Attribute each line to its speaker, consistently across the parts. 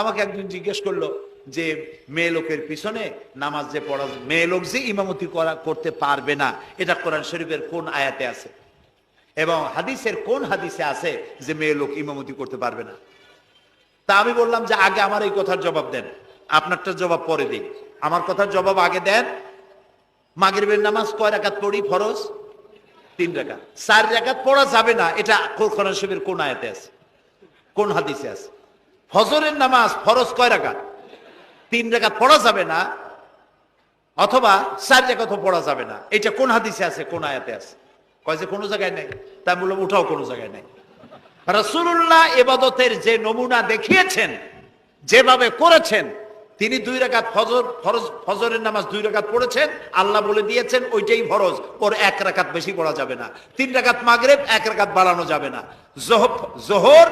Speaker 1: আমাকে একজন জিজ্ঞেস করলো যে মেয়ে লোকের পিছনে নামাজ যে পড়া, মেয়ে লোক যে ইমামতি করতে পারবে না, এটা কোরআন শরীফের কোন আয়াতে আছে এবং হাদিসের কোন হাদিসে আছে যে মেয়ে লোক ইমামতি করতে পারবে না? তা আমি বললাম যে আগে আমার এই কথার জবাব দেন, আপনারটা জবাব পরে দিন। আমার কথার জবাব আগে দেন। মাগরিবের নামাজ কয় রাকাত পড়ি? ফরজ 3 রাকাত। 4 রাকাত পড়া যাবে না, এটা কোরআন শরীফের কোন আয়াতে আছে, কোন হাদিসে আছে? ফজরের নামাজ ফরজ কয় রাকাত? 3 রাকাত পড়া যাবে না, অথবা 4 রাকাত পড়া যাবে না, এটা কোন হাদিসে আছে, কোন আয়াতে আছে? কয় যে কোনো জায়গায় নাই। তাই বললাম ওঠাও কোনো জায়গায় নাই। রাসূলুল্লাহ ইবাদতের যে নমুনা দেখিয়েছেন, যেভাবে করেছেন, তিনি 2 রাকাত ফজরের নামাজ 2 রাকাত পড়েছেন, আল্লাহ বলে দিয়েছেন ওইটাই ফরজ, ওর 1 রাকাত বেশি পড়া যাবে না। 3 রাকাত মাগরিব, 1 রাকাত বাড়ানো যাবে না। জোহর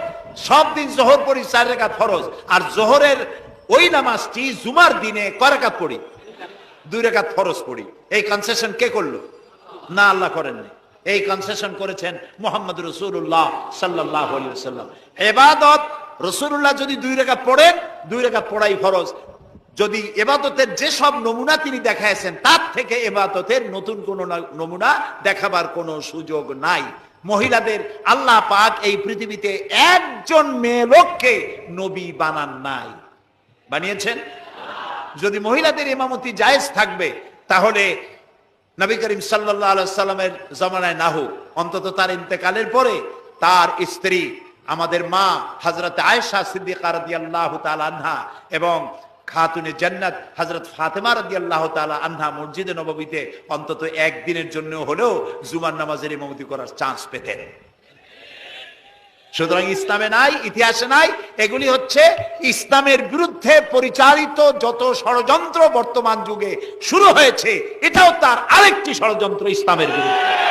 Speaker 1: সব দিন জোহর পড়ি 4 রাকাত ফরজ, আর জোহরের ওই নামাজটি জুমার দিনে কয় রাকাত পড়ি? 2 রাকাত ফরজ পড়ি। এই কনসেশন কে করলো? না, আল্লাহ করেননি। এই কনসেশন করেছেন মুহাম্মদ রাসূলুল্লাহ সাল্লাল্লাহু আলাইহি ওয়াসাল্লাম। ইবাদত রাসূলুল্লাহ যদি 2 রাকাত পড়েন, 2 রাকাত পড়াই ফরজ। যদি ইবাদতের যে সব নমুনা তিনি দেখাইছেন, তার থেকে ইবাদতের নতুন কোন নমুনা দেখাবার কোনো সুযোগ নাই। মহিলাদের আল্লাহ পাক এই পৃথিবীতে একজন মেয়ে লোককে নবী বানান নাই। বানিয়েছেন? যদি মহিলাদের ইমামতি জায়েজ থাকবে, তাহলে নবী করিম সাল্লাল্লাহু আলাইহি সাল্লামের জামানায় না হোক, অন্তত তার ইন্তেকালের পরে তার স্ত্রী আমাদের মা হযরত আয়েশা সিদ্দিকা রাদিয়াল্লাহু তাআলা আনহা এবং খাতুনে জান্নাত হযরত ফাতেমা রাদিয়াল্লাহু তাআলা আনহা মসজিদে নববীতে অন্তত একদিনের জন্য হলেও জুমার নামাজের ইমামতি করার চান্স পেতেন। সুতরাং ইসলামে নাই, ইতিহাসে নাই। এগুলি হচ্ছে ইসলামের বিরুদ্ধে পরিচালিত যত ষড়যন্ত্র বর্তমান যুগে শুরু হয়েছে, এটাও তার আরেকটি ষড়যন্ত্র ইসলামের বিরুদ্ধে।